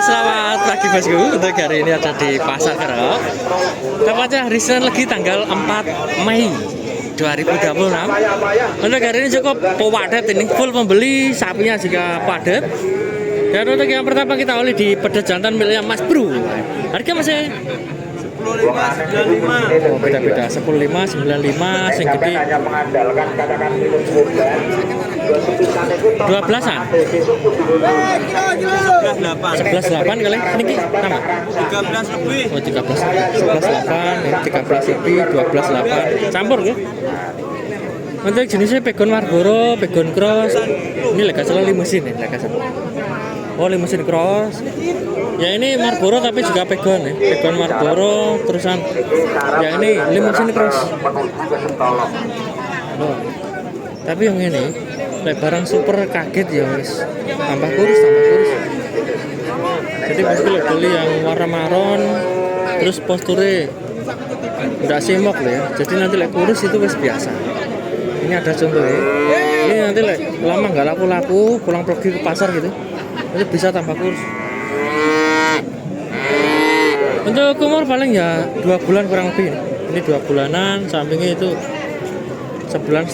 Selamat pagi bosku. Untuk hari ini ada di Pasar Kerok. Tepatnya hari Senin lagi tanggal 4 Mei 2026. Untuk hari ini cukup padat, ini full pembeli, sapinya juga padat. Dan untuk yang pertama kita oleh di pedas jantan miliknya Mas Bro. Harga masih 15.95. oh, beda-beda 15, 95, sing gede 12-an 11-8 kali ini sama 13 lebih. oh 13 11-8 ini 13 lebih 12-8 campur ya. Untuk jenisnya pegon Marlboro, pegon cross. Ini lega salah limusin ya, lega salah. Oh, limusin cross. Ya ini Marlboro tapi juga pegon ya. Pegon Marlboro terusan. Ya ini limusin cross. Oh. Tapi yang ini barang super kaget ya guys. Tambah kurus. Jadi pasti beli yang warna maron terus posturnya udah simok loh ya. Jadi nanti kurus itu biasa. Ini ada contohnya. Ini nanti lama nggak laku-laku, pulang pergi ke pasar gitu, nanti bisa tambah kurus. Untuk umur paling ya 2 bulan kurang lebih. Ini 2 bulanan, sampingnya itu 1,5 bulan,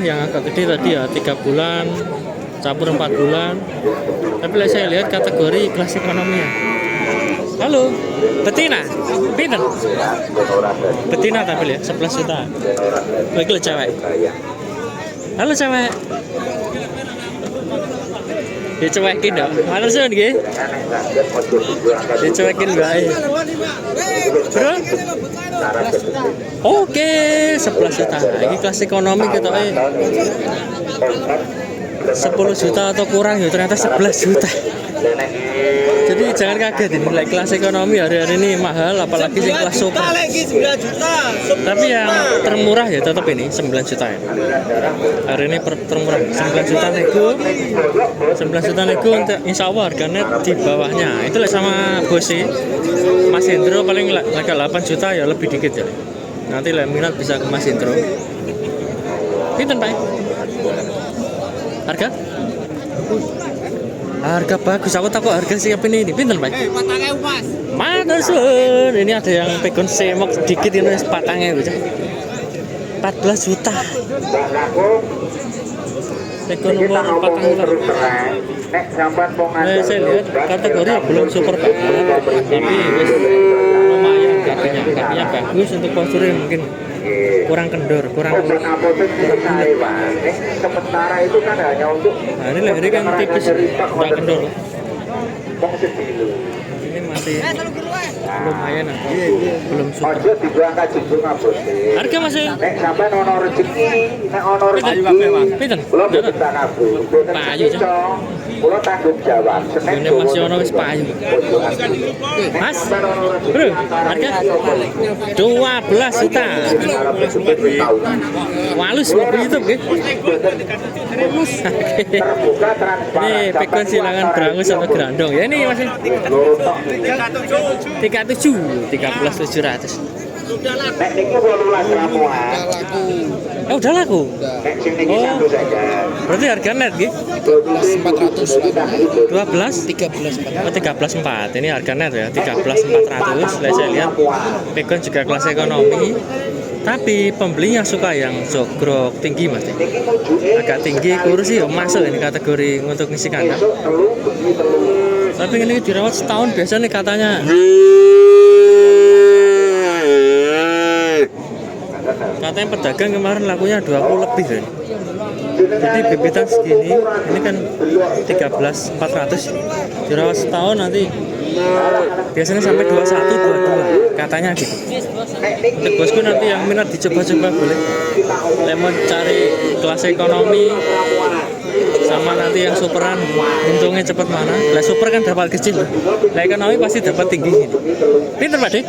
yang agak gede tadi ya 3 bulan, campur 4 bulan. Tapi saya lihat kategori kelas ekonomi ya. Halo, betina, pinter. Betina tapi ya 11 juta. Baiklah cewek. Halo cewek. Dicuekin dong. Mana sih nih? Dicuekin guys. Bro. Oke, 11 juta. Ini kelas ekonomi gitu 10 juta atau kurang ya ternyata 11 juta. Jadi jangan kaget ini kelas ekonomi hari-hari ini mahal, apalagi yang kelas super. Tapi yang termurah ya tetap ini 9 juta ya. Hari ini termurah 9 juta nego. 9 juta nego untuk insya Allah harga net di bawahnya. Itu sama Bosi Mas Hendro paling harga 8 juta ya lebih dikit ya. Nanti minat bisa ke Mas Hendro. Pinten Pak? Harga bagus, aku takut harga siap ini pinten Pak? 4.000 Mas. Matur, ini ada yang pegon semok sedikit ini 4.000 14 juta. Pegon umur 4 juta. Saya lihat kategori belum super banget, tapi lumayan kakinya bagus untuk posturnya mungkin kurang kendor, kurang bulat. Sementara itu kan hanya untuk Nah ini lehernya kan tipis, nggak kendor. Ini masih lumayan lah, belum super. Harga masih sampai ono rezeki, nek ono rezeki. pinten? Kula mboten tak nabung. Payu, Cok. Kula tanggung jawab. Ini masih ono wis payu. Mas, bro, harga 12 juta. Walus mau YouTube nggih. Ini pegon silangan berangus atau gerandong. Ya ini masih 13.700. Nek niki 18 ramuan. Udah laku. Nek sing niki satu saja. Berarti harga net nggih 12 13.4. Ini harga net ya 13.400. Saya lihat pegon juga kelas ekonomi. Tapi pembelinya suka yang jogrok tinggi mas, agak tinggi kurus sih masuk ini kategori untuk ngisi kandang. Tapi ini dirawat setahun biasa nih katanya. Katanya pedagang kemarin lakunya 20 lebih kan. Jadi bebitan segini, ini kan 13.400 dirawat setahun nanti biasanya sampai 21, 22 katanya gitu. Untuk bosku nanti yang minat dicoba-coba boleh. Lemon cari kelas ekonomi sama nanti yang superan untungnya cepat mana. Lah super kan dapat kecil, lah ekonomi pasti dapat tinggi ini. Pinter Pak Dik?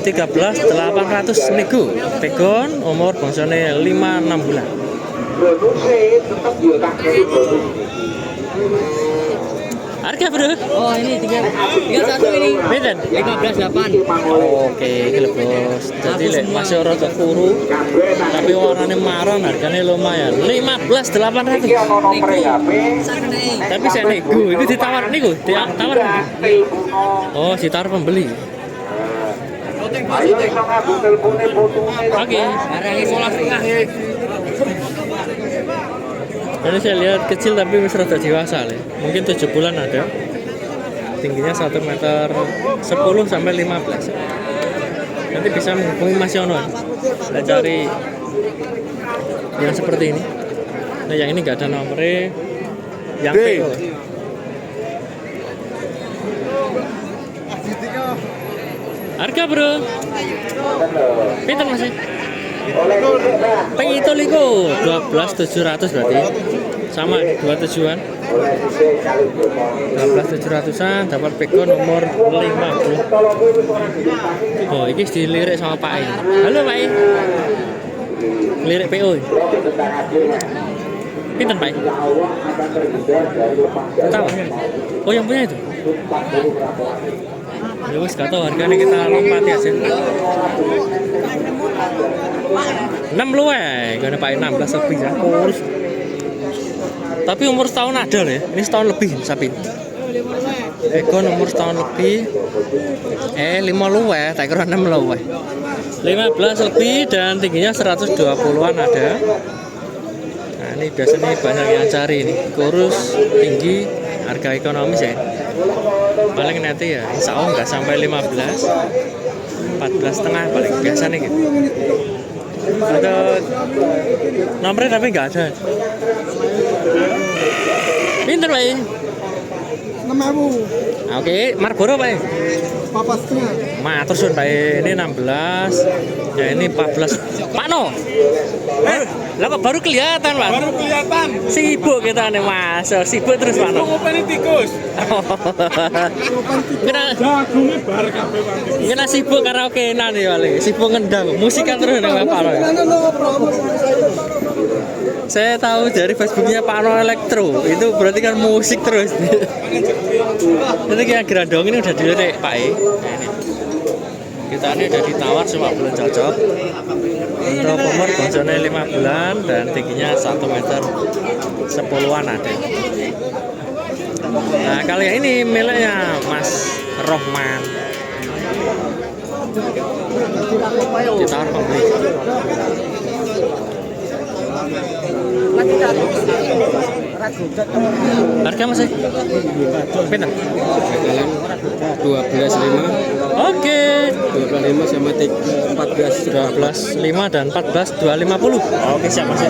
13.800 nego. Pegon umur bangsane 5-6 bulan. Harga bro? Oh ini 31 ini. Beden? 15.8. Oke, iki lho bos. Jadi lek masih rada kuru, tapi warnanya maron, harganya lumayan. 15.800. Iki ono nomor HP. Tapi saya nego, itu ditawar niku, ditawar. Oh, ditawar pembeli. Ayo iso ngabung telpone fotone. Oke. Barangnya 11,5. Ini saya lihat kecil tapi wis rada dewasa ya. Mungkin 7 bulan ada. Tingginya 1 meter 10 sampai 15. Nanti bisa menghubungi Mas Yono. Kita cari yang seperti ini. Nah, yang ini nggak ada nomornya. Yang PO. Harga bro? Pinter masih? Itu liku 12.700 berarti. Sama dua tujuan. 12.700-an dapat peko nomor 50. Oh, ini dilirik sama Pak I. Halo Pak I. Lirik PO. Pinten Pak I? Tahu? Oh, yang punya itu. Ya wis gak tahu harganya, kita lompati aja. 6 luwe, gak ada Pak I 16 lebih ya. Kurus. Tapi umur setahun ada loh ya. Ini setahun lebih sapi. Eko umur setahun lebih. 5 luwe, tak kira 6 luwe. 15 lebih dan tingginya 120-an ada. Nah, ini biasanya banyak yang cari ini. Kurus, tinggi, harga ekonomis ya. Paling nanti ya insya Allah nggak sampai 15, 14,5 paling biasa nih gitu. Ada nomornya tapi nggak ada. Pinter Pak I? 6.000. Oke, Marlboro Pak I? Papasnya. Matur suwun Pak I. Ini 16, ya ini 14. Pak No, lah kok baru kelihatan Pak? Baru kelihatan. Sibuk kita nih Mas, sibuk terus Pak No. Ngopeni tikus. Kena Jagungnya bar kabeh Pak. kena sibuk karaoke nanti wali, sibuk ngendang, musikan terus dengan Pak No. Saya tahu dari Facebooknya Pak No Elektro, itu berarti kan musik terus. Nanti kayak gerandong ini udah dilirik Pak I. Nah, ini. Kita ini udah ditawar cuma belum cocok. Untuk umur bonsone 5 bulan dan tingginya 1 meter 10-an ada. Nah, kali ini miliknya Mas Rohman. Ditawar pembeli. Harga masih? Pinter? 12.5, Oke. 25 sama 14. 12.5 dan 14.250. Oke, siap Mas.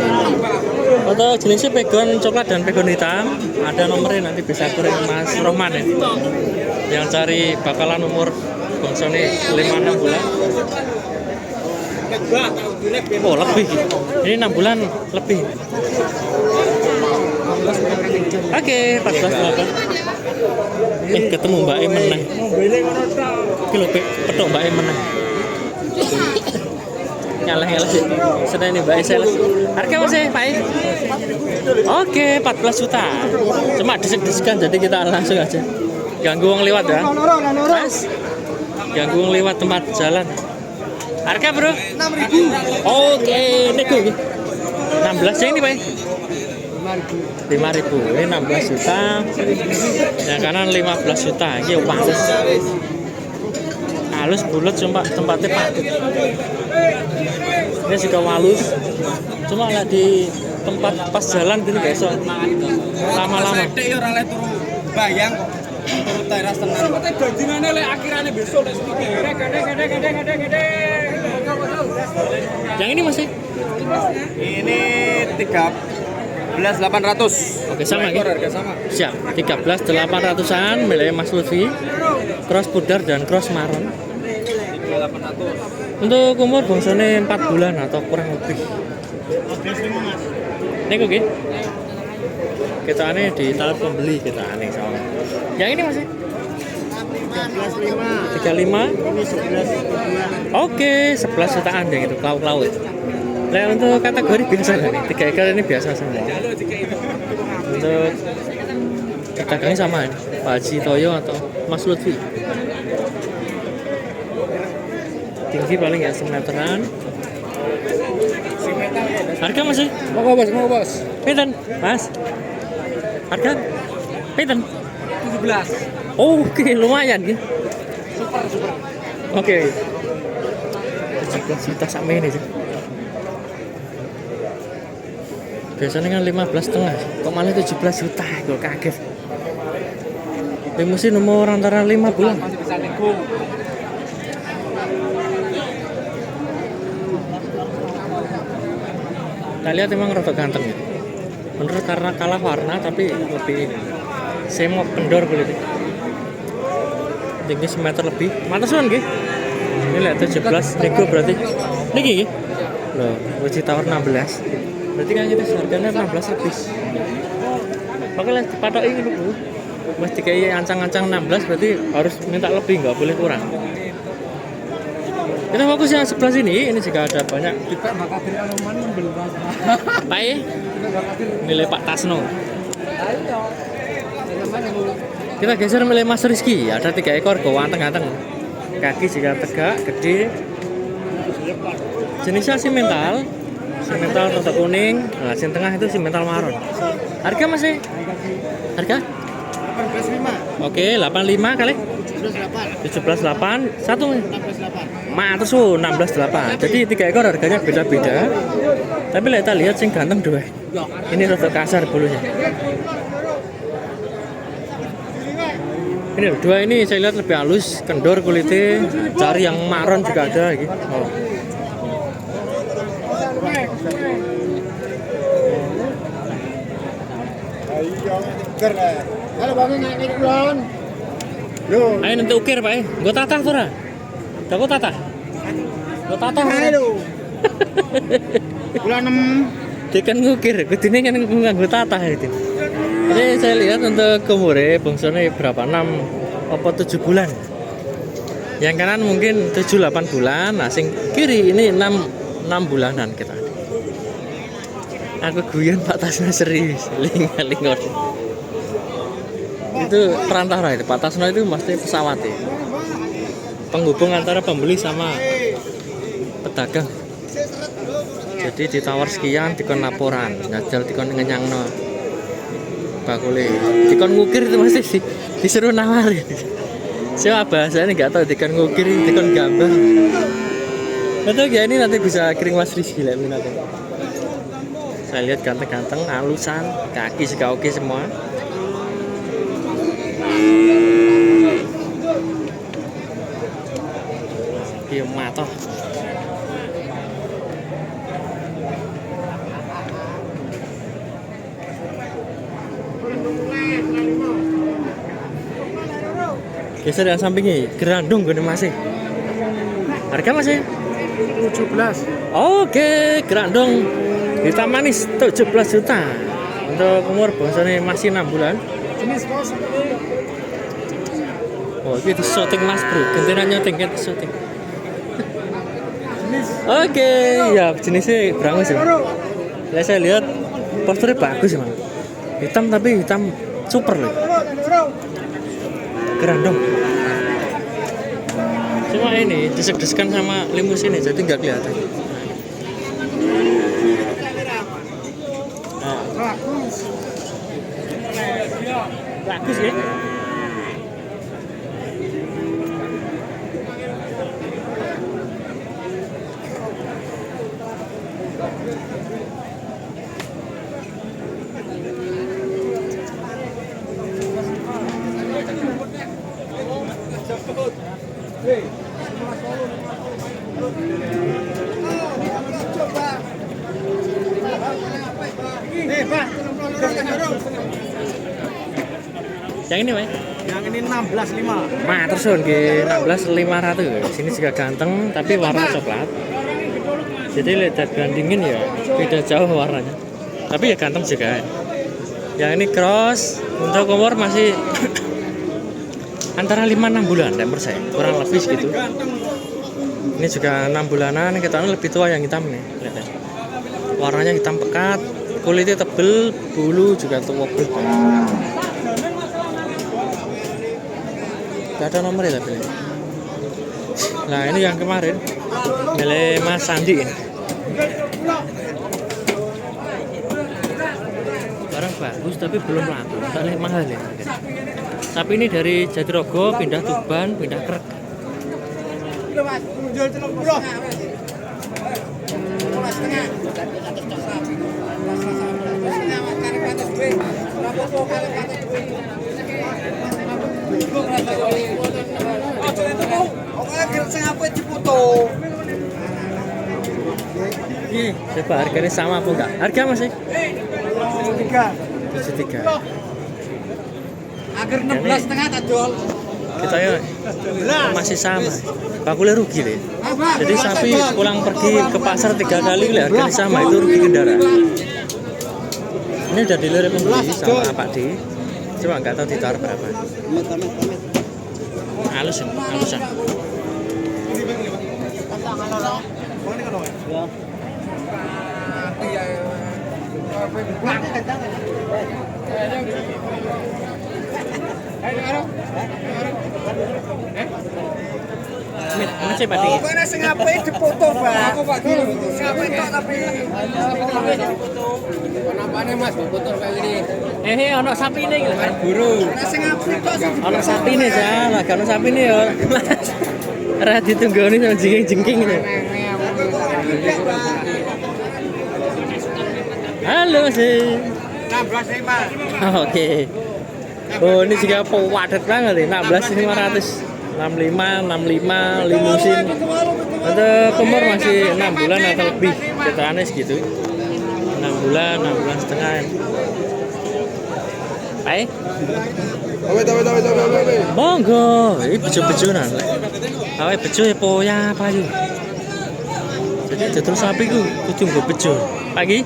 Untuk jenisnya pegon coklat dan pegon hitam, ada nomornya nanti bisa kirim Mas Rohman ya. Yang cari bakalan umur bangsane 5-6 bulan. Oh, lebih. Ini 6 bulan lebih. Oke, 14.8. Ketemu Mbak E meneh. Kilo petok Mbak E meneh. Nyalah-nyalah sih. Sudah ini Mbak E sales. Harga masih Pak E? Oke, 14 juta. Cuma desek-desekan jadi kita langsung aja. Ganggu wong lewat ya. Mas. Ganggu wong lewat tempat jalan. Harga bro? 6.000. Oke, nego. 16 yang ini Pak. 5.000. Ini 16 juta. Yang kanan 15 juta. Ini pantas. Halus bulat cuma tempatnya padat. Ini juga halus. Cuma lah di tempat pas jalan gini guys. Lama-lama. Bayang kok. Turun teras tenang. Seperti gajingannya lek akhirnya besok lek sedikit. Gede. Yang ini masih? Ini 13.800. Oke, sama gitu. Harga sama. Siap. 13.800-an milik Mas Lutfi. Cross pudar dan cross maron. 13.800. Untuk umur bangsane 4 bulan atau kurang lebih. Ini kok gitu. Kita aneh di tahap pembeli kita aneh soalnya. Yang ini masih? 35. Ini 11. Oke, 11 jutaan deh gitu, lauk-lauk. Nah, untuk kategori biasa nih, 3 ekor ini biasa semua. Untuk dagangnya sama ini. Pak Haji Toyo atau Mas Lutfi. Tinggi paling ya semeteran. Harga masih? Mau bos. Pinten, Mas? Harga? Pinten? 17. Oh, oke, lumayan gitu. Oke. 17 juta sama ini sih. Biasanya kan 15,5, kok malah 17 juta, gue kaget. Limusin umur antara 5 bulan. Masih bisa nego. Kita lihat emang rada ganteng ya. Menurut karena kalah warna tapi lebih semok kendor kulitnya. Tinggi semeter lebih. Mantesan nggih. Ini lihat 17 nego berarti. Niki nggih. Loh, wis ditawar 16. Berarti kan kita harganya 16 lebih. Oke lah, dipatoki ngono Bu. Wis dikai ancang-ancang 16 berarti harus minta lebih, nggak boleh kurang. Kita fokus yang sebelah sini, ini juga ada banyak. Kita bakal Anoman belum Pak E, nilai Pak Tasno. Kita geser milih Mas Rizky, ada 3 ekor gowan tengah-tengah. Kaki juga tegak, gede. Jenisnya simental rada kuning. Nah, yang tengah itu simental marun. Harga masih? Harga? 18,5. Oke, 85 kali. 17,8 satu. Mak terus 16,8. Jadi 3 ekor harganya beda-beda. Tapi kita lihat sing ganteng dua. Ini rada kasar bulunya. Ini dua ini saya lihat lebih halus, kendor kulitnya. Cari yang marron juga ada gitu. Oh. Kalau bangun naik bulan. Ayo nanti ukir Pak eh. Gue tatah tuh lah. Gue tatah. Gue tatah. Bulan 6. Dia kan ngukir. Kudune kan gue tatah itu. Jadi saya lihat untuk umurnya bungsone berapa 6 apa 7 bulan. Yang kanan mungkin 7-8 bulan. Nah sing kiri ini 6 bulanan kita. Aku guyon Pak Tasno serius. Lingal-lingal. Itu perantara itu Pak Tasno itu mesti pesawat ya. Penghubung antara pembeli sama pedagang. Jadi ditawar sekian dikon laporan, njajal dikon ngenyangno. Bakule. Dikon ngukir itu mesti disuruh nawarin. Siapa bahasanya enggak tahu dikon ngukir, dikon gambar. Betul ya ini nanti bisa kirim Mas Rizky lah minatnya. Saya lihat ganteng-ganteng, halusan, kaki juga oke semua. Iya matoh. Geser yang sampingnya, gerandung gede masih. Harga masih? 17. Oke, gerandung hitam manis 17 juta. Untuk umur bosone masih 6 bulan. Jenis bos. Oh, itu shooting Mas Bro, gantian nyoting kan shooting. Oke, ya jenisnya berangus ya. Ya saya lihat posternya bagus emang. Hitam tapi hitam super loh. Gerandong. Cuma ini desek-desekan sama limusin jadi nggak kelihatan. Nah. Bagus ya. Yang ini, Mas? Yang ini 16,5. Mah terus nggih 16.500. Sini juga ganteng tapi warna coklat. Jadi lihat bandingin ya beda jauh warnanya. Tapi ya ganteng juga. Yang ini cross untuk umur masih antara 5-6 bulan menurut saya, kurang lebih segitu. Ini juga 6 bulanan, kita lebih tua yang hitam nih. Lihat ya. Warnanya hitam pekat, kulitnya tebel, bulu juga tebel. Gak ada nomornya tapi. Nah ini yang kemarin milik Mas Sandi ini. Barang bagus tapi belum laku, soalnya mahal ya. Tapi ini dari Jatirogo pindah Tuban, pindah Krek. Coba harganya sama apa enggak? Harga masih? 73. Agar 16 setengah tak jual. Kita ya masih sama. Bakulnya rugi deh. Jadi sapi pulang pergi ke pasar 3 kali harganya sama, itu rugi kendaraan. Ini udah dealer pembeli sama Pak D. Cuma nggak tahu ditawar berapa. Halusan. Masih Pak D. Pokoknya sing apik dipoto, Pak. Aku Pak Guru. Sing apik tok tapi. Kenapane Mas foto kayak gini? Ono sapi ini gitu kan. Guru. Sing apik tok sing Ono sapi ini salah, kalau sapi ini ya. Ora ditunggoni sama jengking-jengking ini. Halo sih. 16 nih, Pak. Oke. Oh ini juga padat banget nih. 16.500. 65 limusin. Untuk umur masih 6 bulan atau lebih. Cetakannya segitu. 6 bulan setengah. Hai. Monggo, ini bejo-bejonan. Awake bejo ya poya payu. Jadi terus sapi ku kudu nggo bejo. Pagi.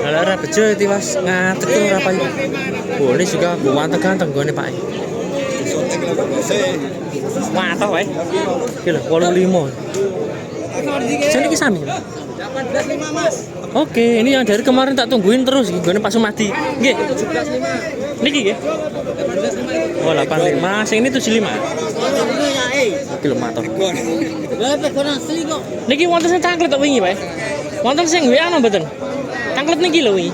Lara bejo tiwas ngatek tuh ora payu. Oh, ini juga ganteng-ganteng gone Pak. Mantap wae. Iki lho 85. Sini ki sami. 18.5 Mas. Oke, ini yang dari kemarin tak tungguin terus gone Pak Sumadi. Nggih. 17.5. Niki nggih. Oh, 85. Sing ini 75. Iki lho mantap. Lah pegon asli kok. Niki wonten sing cangklet tok wingi, Pak. Wonten sing WA napa mboten? Cangklet niki lho wingi.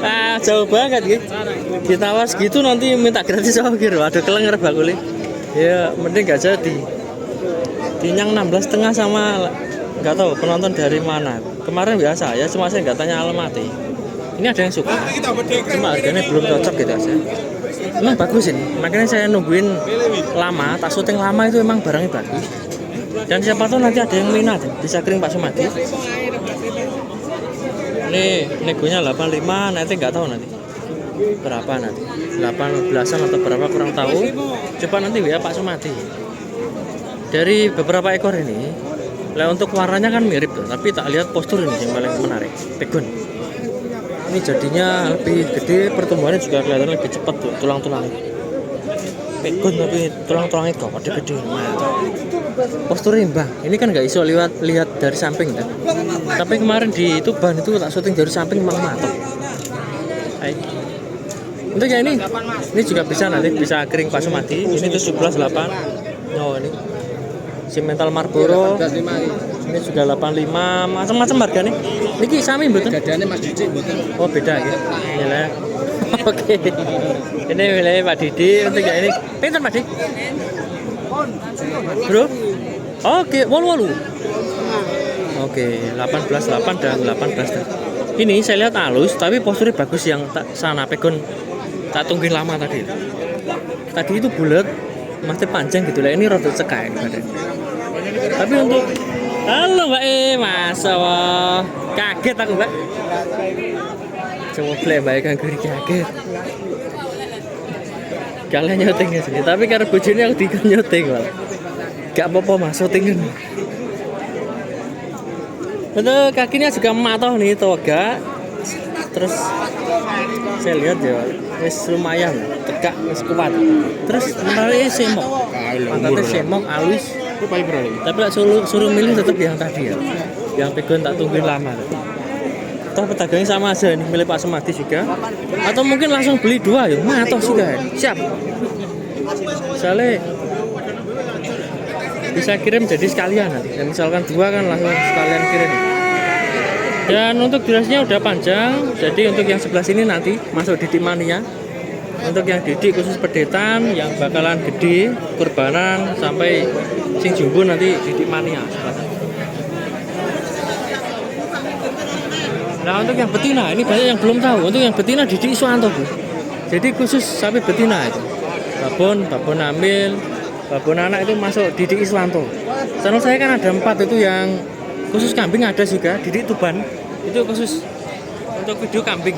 Ah, jauh banget gitu. Ditawar segitu nanti minta gratis ongkir. Waduh, kelenger bakule. Ya, mending gak jadi. Dinyang 16,5 sama nggak tahu penonton dari mana. Kemarin biasa ya, cuma saya nggak tanya alamatnya. Ini ada yang suka, cuma harganya belum cocok gitu aja. Emang bagus ini, makanya saya nungguin lama, tak syuting lama itu emang barangnya bagus. Dan siapa tahu nanti ada yang minat, bisa kirim Pak Sumadi. Ini negonya 85, nanti nggak tahu nanti berapa nanti, 18-an atau berapa kurang tahu. Coba nanti ya Pak Sumadi. Dari beberapa ekor ini, untuk warnanya kan mirip tuh, tapi tak lihat postur ini yang paling menarik. Pegon. Ini jadinya lebih gede, pertumbuhannya juga kelihatan lebih cepat tuh, tulang-tulangnya. Pegon tapi tulang-tulangnya gede. Mantap. Posturnya imbang. Ini kan nggak iso lihat dari samping kan. Tapi kemarin di Tuban itu tak syuting dari samping memang mantap. Hai. Untuk yang ini juga bisa nanti bisa kering Pak Sumadi. Ini tuh 11.8. Oh ini. Simental Marlboro. Ini juga 85, macam-macam harga nih. Niki sami mboten? Dadane Mas Didi mboten. Oh beda ya. Iyalah. Oke. Ini wilayah Pak Didi untuk yang ini. Pinten Pak Didi? Bro? Oke, 88. Oke, 18.8 dan 18. Ini saya lihat halus, tapi posturnya bagus yang sana pegon. Tak tungguin lama tadi. Tadi itu bulat, masih panjang gitu lah. Ini rada cekai badan. Tapi untuk halo Mbak masa wah kaget aku Mbak. Coba play Mbak kan gue kaget. Kalian nyotingnya sini, tapi karena bojone aku tidak nyoting Mbak. Gak apa-apa Mas syutingin. Untuk kakinya juga matoh nih toga. Terus saya lihat ya wis lumayan tegak wis kuat. Terus menariknya semok. Pantatnya semok halus. Tapi lah suruh milih tetap yang tadi ya, yang pegon tak tungguin lama. toh pedagangnya sama aja nih milik Pak Semadi juga. Atau mungkin langsung beli 2 ya, matoh sih guys. Siap. Misalnya bisa kirim jadi sekalian nanti. Dan misalkan 2 kan langsung sekalian kirim. Dan untuk durasinya udah panjang, jadi untuk yang sebelah sini nanti masuk Didik Mania. Untuk yang didik khusus pedetan, yang bakalan gede, kurbanan, sampai sing jumbo nanti Didik Mania. Nah untuk yang betina, ini banyak yang belum tahu. Untuk yang betina Didik Iswanto Bu. Jadi khusus sapi betina itu. Babon hamil, babon anak itu masuk Didik Iswanto. Channel saya kan ada 4 itu yang khusus kambing ada juga, Didik Tuban. Itu khusus untuk video kambing.